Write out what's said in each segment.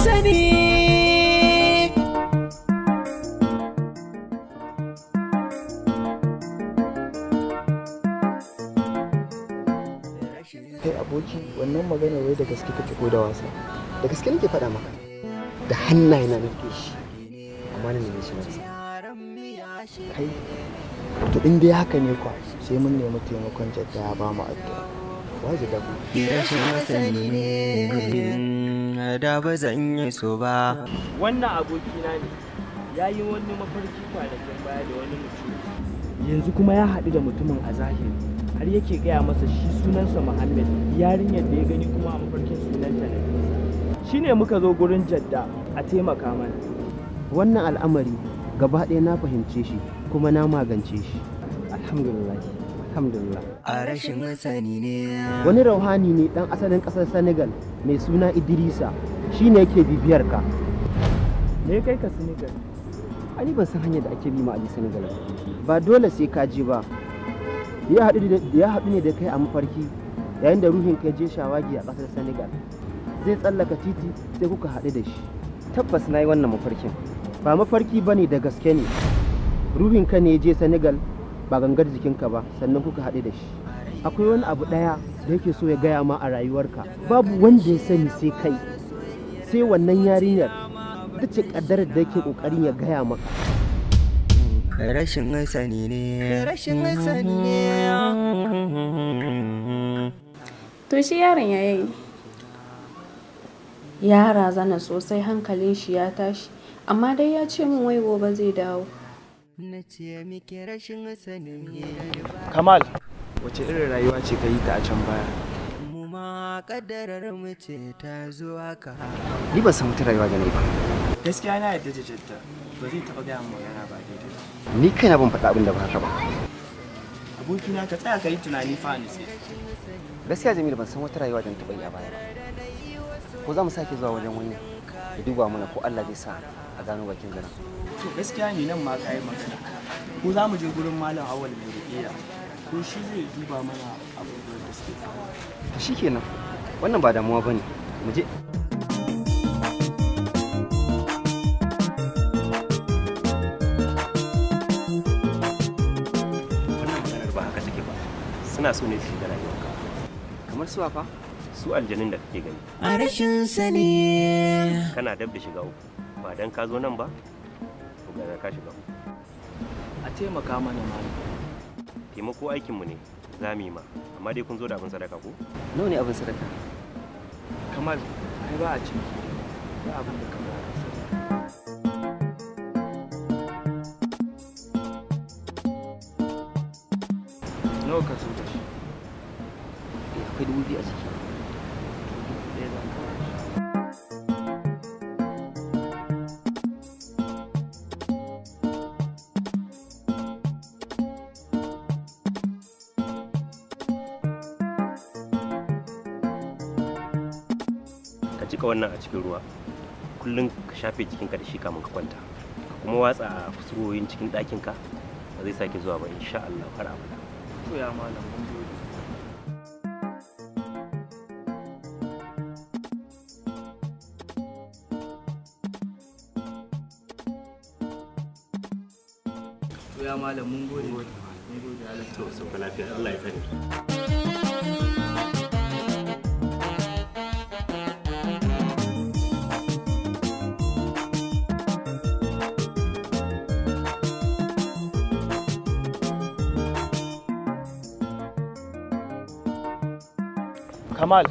sani. Kai aboki, wannan magana wai da gaske kake ko da wasa? Da gaske nake faɗa maka. Da hannaye na nake shi. Amma ne ne shi marsa. Kai, to in dai haka ne kwa sai mun nemi taimakon jadda ya ba mu addu'a. Waje da ku. Rashin sani ne da ba zan yi so ba. Wannan abokina ne ya yi wani mafarki kwanakin baya da wani mutum. Yanzu kuma ya haɗu da mutumin a zahiri. Har yake gaya masa shi sunansa Muhammad, yarinyar da ya gani kuma a mafarkin sunanta Nafisa. Shi ne muka zo gurin Jadda a taimaka mana. Wannan al'amari gaba ɗaya na fahimce shi kuma na magance shi. Alhamdulillah. Alhamdulillah. A rashin sani ne. Wani rauhani ne ɗan asalin ƙasar Senegal mai suna Idrisa, shi ne yake bibiyar ka. Me kai ka Senegal? Ani ban san hanyar da ake bi ma a Senegal ba. Ba dole sai ka je ba. Ya haɗu ne da kai a mafarki yayin da ruhin kai je shawagi a ƙasar Senegal. Zai tsallaka titi sai kuka haɗu da shi. Tabbas na yi wannan mafarkin. Ba mafarki ba ne, da gaske ne. Ruhin ka ne je Senegal ba gangar jikinka ba, sannan kuka haɗu da shi. Akwai wani abu ɗaya da yake so ya gaya ma a rayuwarka. Babu wanda ya sani sai kai, sai wannan yarinyar. Ita ce ƙaddarar da yake ƙoƙarin ya gaya maka. Rashin sani ne. Rashin sani ne. To shi yaron ya yi. Ya razana sosai, hankalin shi ya tashi, amma dai ya ce min wai gobe zai dawo. Kamal, wace irin rayuwa ce ka yi ta a can baya? Mu ma kaddarar mu ce ta zo haka. Ni ban san wata rayuwa da ni ba. Gaskiya na yadda da Jadda ba zai taɓa gaya min magana ba daidai ba. Ni kaina ban faɗa abin da ba haka ba. Abokina ka tsaya ka yi tunani fa ni sai. Gaskiya Jamilu, ban san wata rayuwa da na taɓa yi a baya ba. Ko za mu sake zuwa wajen wani ya duba mana ko Allah zai sa a gano bakin zaren. To gaskiya ne nan ma ka yi magana. Ko za mu je gurin Malam Awal mai ruƙiya, ko shi zai duba mana abubuwan da suke faruwa. Shikenan, wannan ba damuwa bane. Mu je. Wannan maganar ba haka take ba. Suna so ne su shiga rayuwarka. Kamar suwa fa? Su aljanun da kake gani. A rashin sani. Kana dab da shiga uku. Ba dan ka zo nan ba, ko ga ka shiga uku. A taimaka mana malam. Taimako aikinmu ne, za mu yi ma. Amma dai kun zo da abin sadaka ko? Nawa ne abin sadaka? Kamal, ai ba a ciki. Ba abin da ka bayar. Nawa ka so da shi? Akwai 2,000 a ciki. Jika wannan a cikin ruwa kullum ka shafe jikinka da shi kamun ka kwanta, ka kuma watsa a kusurwoyin cikin ɗakinka, ba zai sake zuwa ba insha Allah har abada. To ya malam, mun gode. To ya malam, mun gode. Mun gode Allah. To sauka lafiya, Allah ya kare. Kamal,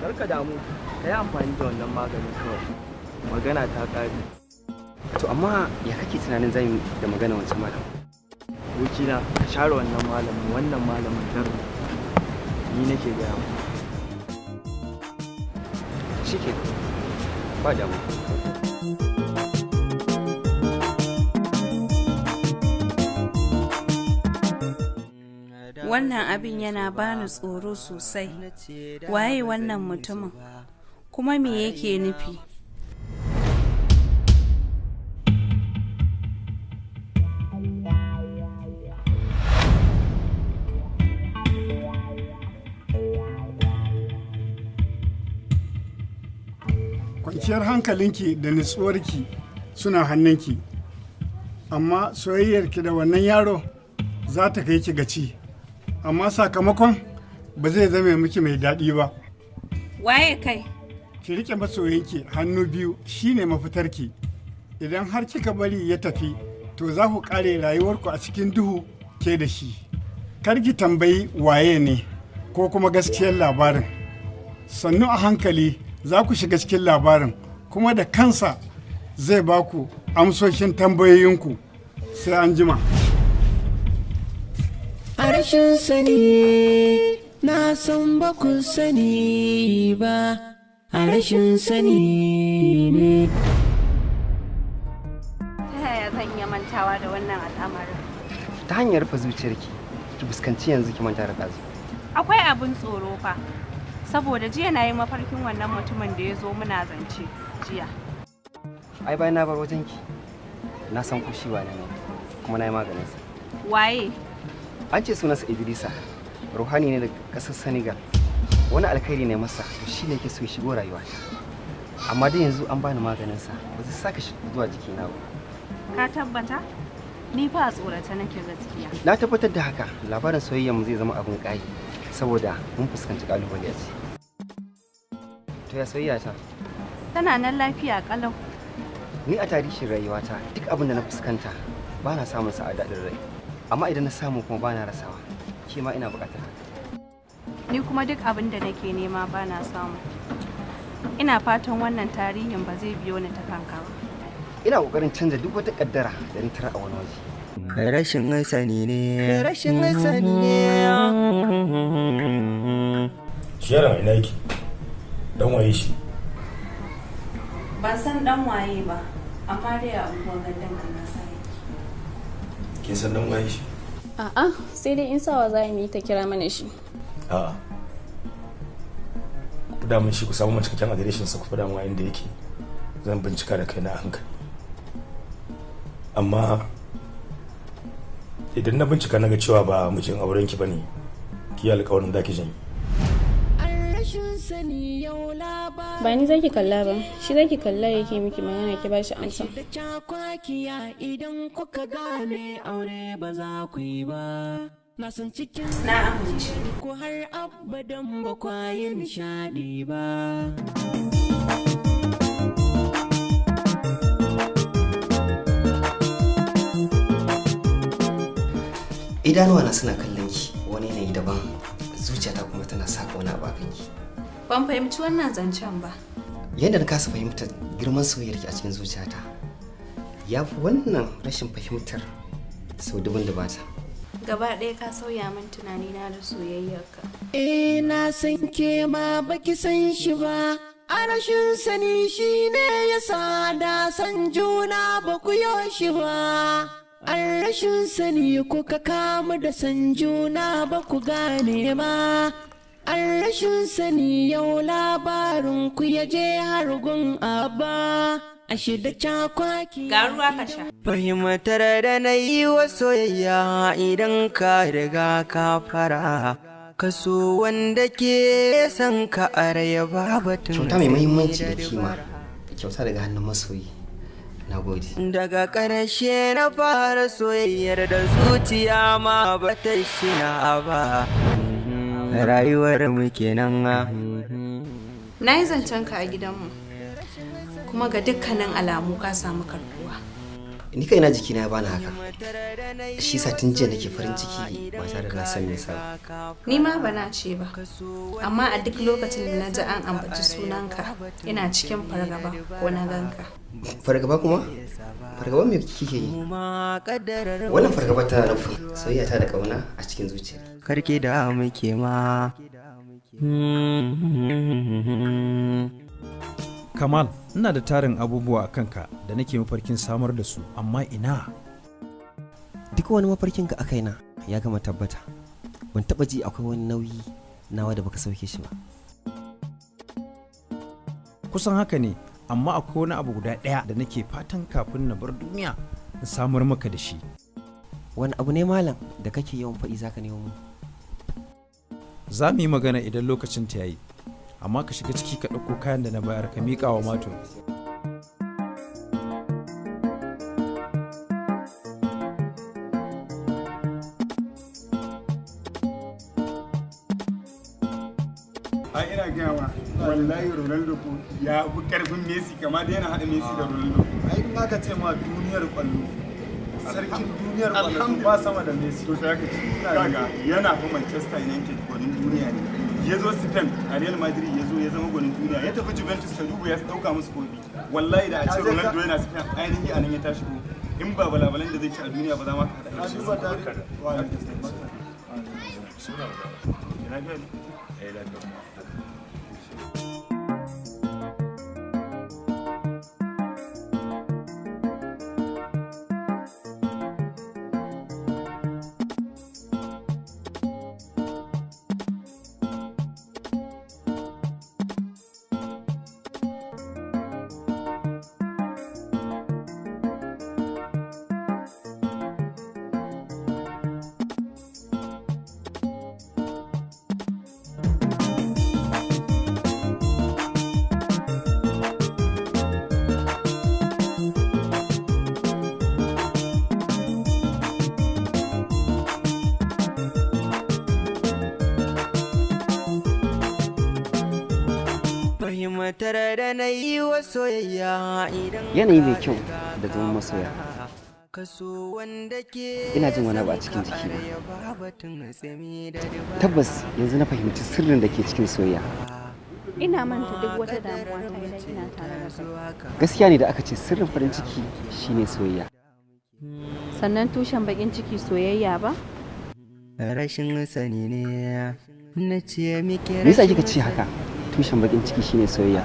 karka damu, ka yi amfani da wannan maganin kawai. Magana ta ƙare. To amma ya kake tunanin zai da magana wancan malam? Abokina, ka share wannan malamin dar ni nake gaya maka. Shike, ba damu. Wannan abin yana bani tsoro sosai. Waye wannan mutumin? Kuma me yake nufi? kwanciyar hankalinki da nutsuwarki suna hannunki, amma soyayyarki da wannan yaro za ta kai ki gaci, amma sakamakon ba zai zame miki mai daɗi ba. Waye kai? Ki rike masoyinki hannu biyu shine mafitarki. Idan har kika bari ya tafi, to za ku ƙare rayuwarku a cikin duhu ke da shi. Kar ki tambayi waye ne ko kuma gaskiyar labarin. Sannu a hankali za ku shiga cikin labarin, kuma da kansa zai ba ku amsoshin tambayoyinku. Sai an jima. A rashin sani na san ba ku sani ba, a rashin sani ne. Ta yaya zan iya mantawa da wannan al'amarin? Ta hanyar rufe zuciyarki, ki fuskanci yanzu ki manta da ɗazu. Akwai abin tsoro fa, saboda jiya na yi mafarkin wannan mutumin da ya zo muna zance jiya. Ai bayan na bar wajenki, na san ko shi wane ne, kuma na yi maganinsa. Waye? An ce sunansa Idrisa, ruhani ne daga ƙasar Senegal. Wani alkhairi ne masa, to shi ne ke so ya shigo rayuwata. Amma dai yanzu an bani maganinsa, ba zai sake zuwa jikina ba. Ka tabbata? Ni fa a tsorata nake gaskiya. Na tabbatar da haka, labarin soyayyarmu zai zama abin ƙayi, saboda mun fuskanci ƙalubale a ciki. To ya soyayya ta? Tana nan lafiya ƙalau. Ni a tarihin rayuwata duk abin da na fuskanta ba na samun sa a daɗin rai. Amma idan na samu kuma ba na rasawa, ke ma ina buƙatar haka. Ni kuma duk abin da nake nema ba na samu. Ina fatan wannan tarihin ba zai biyo ni ta kanka ba. Ina ƙoƙarin canza duk wata ƙaddara da ni tara a wani waje. Rashin sani ne. Rashin sani ne. Shi yaron ina yake? Dan waye shi? Ban san dan waye ba, amma dai a unguwar gandun kan na sani. Kin san dan waye shi? A'a, sai dai in sawa za mu yi ta kira mana shi. A'a. Ku da mun shi ku samu mun cikakken adireshin sa ku fada mu inda yake. Zan bincika da kaina a hankali. Amma idan na bincika na ga cewa ba mijin auren ki bane, ki alƙawarin da ki jin. Ba ni zaki kalla ba, shi zaki kalla yake miki magana ki bashi amsa. Idan kuka gane aure ba za ku yi ba. Na san cikin Na amince. ko har abadan ba kwa yin nishaɗi ba. Idanuwana suna kallon ki wani yanayi daban, zuciyata kuma tana saka wani abu a kanki. Ban fahimci wannan zancen ba. Yadda na kasa fahimtar girman soyayyarki a cikin zuciyata, ya fi wannan rashin fahimtar sau dubin da bata. Gaba ɗaya ka sauya min tunanina da soyayyarka. Na san ke ma baki san shi ba. A rashin sani shi ne ya sa da san juna ba ku yo shi ba. An rashin sani kuka kama da san juna ba ku gane ba. An rashin sani yau labarin ku ya je har gun abba. A shida cakwaki. Ga ruwa ka sha. Fahimtar da na yi wa soyayya idan ka riga ka fara. Kaso wanda ke son ka a raya babatun. Kyauta mai muhimmanci da kima, kyauta daga hannun masoyi. Na gode. Daga ƙarshe na fara soyayyar da zuciya ma ba ta shina ba. Rayuwar mu kenan. Na yi zancen ka a gidanmu, kuma ga dukkanin alamu ka samu karbuwa. Ni kaina jikina ya bani haka. Shi sa tun jiya nake farin ciki ba tare da na san me yasa. Ni ma bana ce ba, amma a duk lokacin da na ji an ambaci sunanka ina cikin fargaba ko na ganka. Fargaba kuma? Fargaba me kike yi? Wannan fargaba tana nufin soyayya ta da kauna a cikin zuciya. Karki da muke ma. Kamal, ina da tarin abubuwa a kanka da nake mafarkin samar da su, amma ina? Duk wani mafarkin ka a kaina ya gama tabbata. Ban taba ji akwai wani nauyi nawa da baka sauke shi ba. Kusan haka ne, amma akwai wani abu guda ɗaya da nake fatan kafin na bar duniya in samar maka da shi. Wani abu ne malam da kake yawan faɗi zaka nemo mu? Za mu yi magana idan lokacin ta yayi. amma ka shiga ciki ka ɗauko kayan da na bayar ka miƙa wa mato. ai ina gaya ma wallahi Ronaldo ko ya fi karfin Messi kama da yana haɗa Messi da Ronaldo. ai in aka ce ma duniyar kwallo sarkin duniyar kwallo ba sama da Messi. To sai aka ci kaga yana fa Manchester United gwanin duniya ne, ya zo Spain a Real Madrid ya zo ya zama gwanin duniya, ya tafi Juventus ka duba ya dauka musu kofi. Wallahi da a ce Ronaldo yana Spain ainihi anan ya tashi ko in ba balabalan da zai ci a duniya ba za ma ka haɗa shi. Yanayi mai kyau da zama masoya. Ina jin wani abu a cikin jikina. Tabbas yanzu na fahimci sirrin da ke cikin soyayya. Ina manta duk wata damuwa ta idan ina tare da kai. Gaskiya ne da aka ce sirrin farin ciki shine soyayya. Sannan tushen bakin ciki soyayya ba? Rashin sani ne na ce miki. Me yasa kika ce haka? Tushen bakin ciki shine soyayya.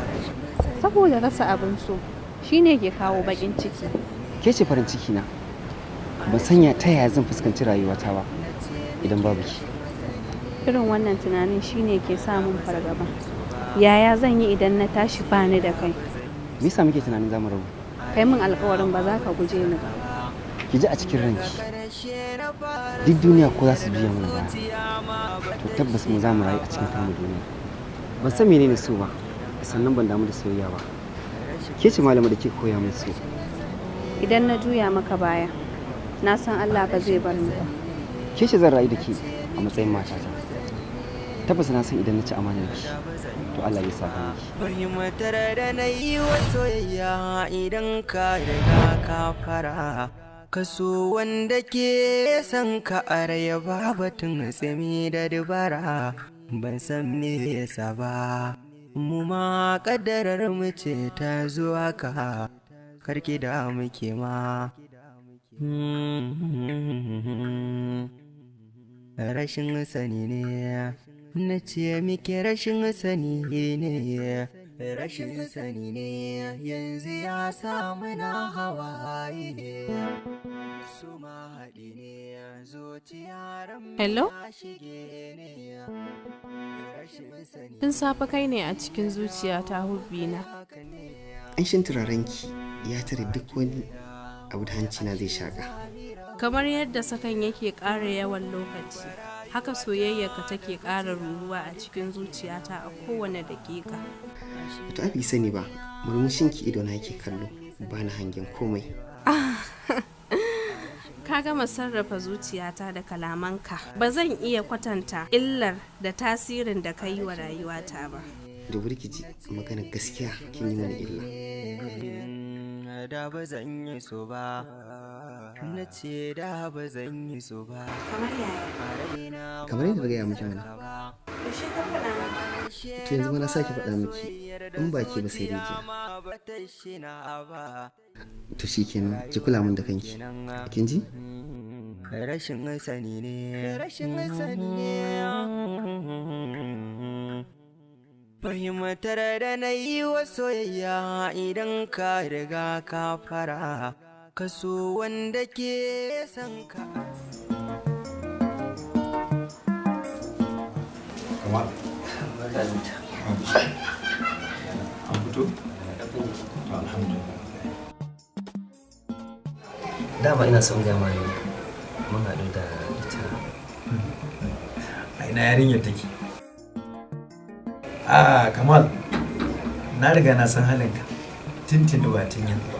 Saboda rasa abin so shine ke kawo bakin ciki. Ke ce farin ciki na. Ban sanya ta yaya zan fuskanci rayuwata ba idan babu ki. Irin wannan tunanin shine ke samun fargaba. Yaya zan yi idan na tashi bani da kai? Me yasa muke tunanin zamu rabu? Kai min alƙawarin ba za ka guje ni ba. Ki ji a cikin ranki. Duk duniya ko za su biya mana baya. To tabbas mu za mu rayu a cikin tamu duniya. Ban san menene so ba, sannan ban damu da soyayya ba. Ke ce malama da ke koya min so. Idan na juya maka baya, na san Allah ba zai bar ni ba. Ke ce zan rayu da ke a matsayin matata. Tabbas na san idan na ci amanar ki, to Allah ya saka miki. Fahimtar da na yi wa soyayya idan ka riga ka fara. Kaso wanda ke san ka a raya ba batun tsimi da dubara. Ban san me yasa ba, mu ma kaddarar mu ce ta zo haka, karki da muke ma. Rashin sani ne na ce miki, rashin sani ne, rashin sani ne yanzu ya samu na hawaye. Hello? Tun safe kai ne a cikin zuciyata hubbina. Anshin turarenki ya tare duk wani abu da hancina zai shaka. Kamar yadda sakan yake ƙara yawan lokaci, haka soyayyarka take ƙara ruruwa a cikin zuciyata a kowane daƙiƙa. Wato abi sani ba, murmushinki ido na yake kallo, ba na hangen komai. Ka gama sarrafa zuciyata da kalamanka. Ba zan iya kwatanta illar da tasirin da ka yi wa rayuwata ba. Da wuri ki ji magana gaskiya kin yi mana illa. Da ba zan yi so ba, na ce da ba zan yi so ba. Kamar yaya? Kamar yadda gaya miki mana. Yaushe ka faɗa maka? To yanzu mana sake faɗa miki, in ba ke ba sai rijiya. To shi kenan, ki kula min da kanki. Kin ji? Rashin sani ne, rashin sani ne. Fahimtar da na yi wa soyayya idan ka riga ka fara, kaso wanda ke son ka. Kamal. An fito? Alhamdulillah. Dama ina son gama ne, mun haɗu da ita. A ina yarinyar take? Kamal, na riga na san halinka tintin ba tun yanzu ba.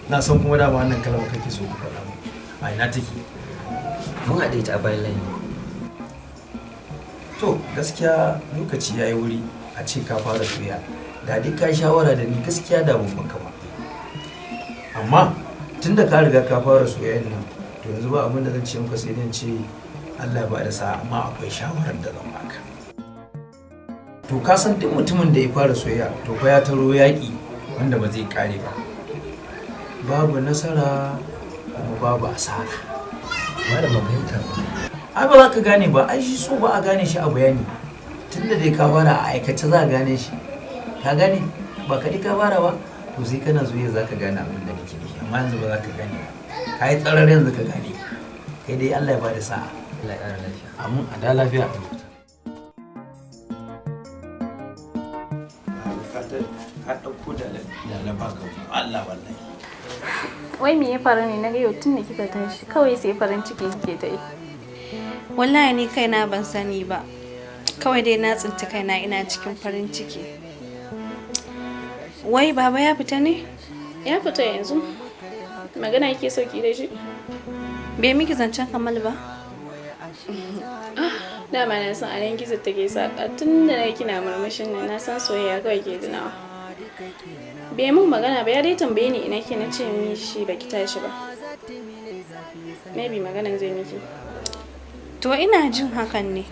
Na san kuma dama wannan kalmar kake so ku faɗa mu. A ina take? Mun haɗe ta a bayan layi. To gaskiya lokaci ya yi wuri a ce ka fara soyayya. Da dai ka shawara da ni gaskiya da ban baka ba. Amma tunda ka riga ka fara soyayyan nan, to yanzu ba abin da zan ce maka sai dai ce Allah ba da sa'a, amma akwai shawarar da zan baka. To ka san duk mutumin da ya fara soyayya to fa ya taro yaƙi wanda ba zai kare ba. Babu nasara kuma babu asara. Malam ban fahimta ba. Ai ba za ka gane ba, ai shi so ba a gane shi a bayani. Tunda dai ka fara a aikace za a gane shi. Ka gane? Ba ka ka fara ba, to sai kana soyayya za ka gane abin da nake nufi, amma yanzu ba za ka gane ba. Ka yi tsarar yanzu ka gane. Kai dai Allah ya bada sa'a. Allah ya ƙara lafiya. Amin, a da lafiya. Ka ɗauko da lalaba ga Allah wallahi. Wai me ya faru ne na ga yau tun da kika tashi kawai sai farin ciki kike ta yi. Wallahi ni kaina ban sani ba. Kawai dai na tsinta kaina ina cikin farin ciki. Wai baba ya fita ne? Ya fita yanzu. Magana yake sauki da shi. Bai miki zancen Kamal ba? Dama na san anan gizo take saka tun da na kina murmushin nan na san soyayya kawai ke dinawa. Bai mun magana ba, ya dai tambaye ni ina ke na ce mishi baki tashi ba. Maybe maganan zai miki. To ina jin hakan ne.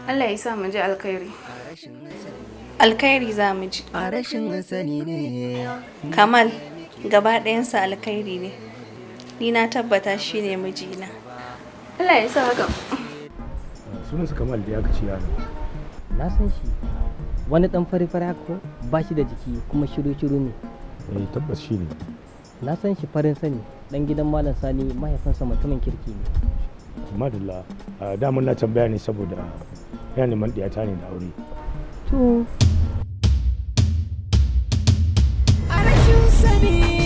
Allah ya sa mu ji alkhairi. Alkhairi za mu ji. A rashin sani ne. Kamal gaba ɗayansa alkhairi ne. Ni na tabbata shi ne mijina. Allah ya sa haka. Sunansa Kamal da ya kaci yaro. Na san shi. Wani dan fari-fari haka ba shi da jiki kuma shiru-shiru ne. Tabbas shi ne. Na san shi farin sani, dan gidan Malam Sani mahaifinsa mutumin kirki ne. Madalla, damun na tambaya ne saboda ya neman ɗiyata ne da aure. To. A rashin sani